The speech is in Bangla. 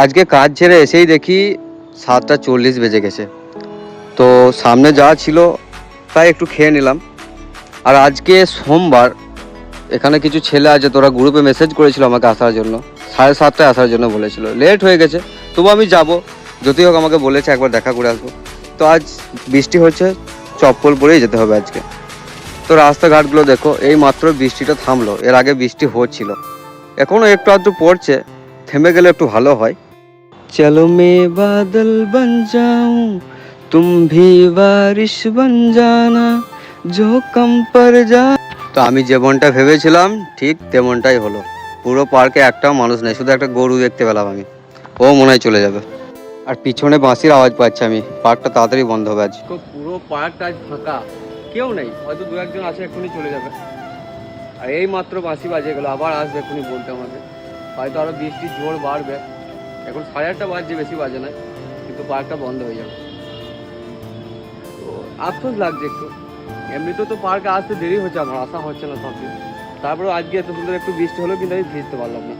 আজকে কাজ ছেড়ে এসেই দেখি 7:40 বেজে গেছে। তো সামনে যা ছিল তাই একটু খেয়ে নিলাম। আর আজকে সোমবার, এখানে কিছু ছেলে আছে, তোরা গ্রুপে মেসেজ করেছিল আমাকে আসার জন্য, 7:30টায় আসার জন্য বলেছিল। লেট হয়ে গেছে, তবু আমি যাব, যদি হোক আমাকে বলেছে একবার দেখা করে আসবো। তো আজ বৃষ্টি হচ্ছে, চপ্পল পরেই যেতে হবে আজকে। তো রাস্তাঘাটগুলো দেখো, এই মাত্র বৃষ্টিটা থামলো, এর আগে বৃষ্টি হচ্ছিল, এখনো একটু আধটু পড়ছে। থেমে গেলে একটু ভালো হয়। চলো মে বাদল বন যাऊं, तुम भी बारिश बन जाना, जो कम पर जा। তো আমি যেমনটা ভেবেছিলাম ঠিক তেমনটাই হলো। পুরো পার্কে একটাও মানুষ নেই, শুধু একটা গরু দেখতে পেলাম আমি, ও মনে হয় চলে যাবে। আর পিছনে বাঁশির আওয়াজ পাচ্ছি আমি, পার্কটা তাড়াতাড়ি বন্ধ হবে আজ। পুরো পার্কটা আজ ফাঁকা, কেউ নেই, হয়তো দু একজন আছে, এক্ষুনি চলে যাবে। আর এই মাত্র বাঁশি বাজে গেলো, আবার আসবে এক্ষুনি বলতে আমাকে, হয়তো আরো বৃষ্টির জোর বাড়বে। এখন 8:30 বাজছে, বেশি বাজে না, কিন্তু পার্কটা বন্ধ হয়ে যাবে। তো আফসোস লাগছে একটু, এমনিতেও তো পার্কে আসতে দেরি হচ্ছে, আমার আসা হচ্ছে না সব দিন। তারপরে আজকে এত সুন্দর একটু বৃষ্টি হলো, কিন্তু আমি ভিজতে পারলাম না।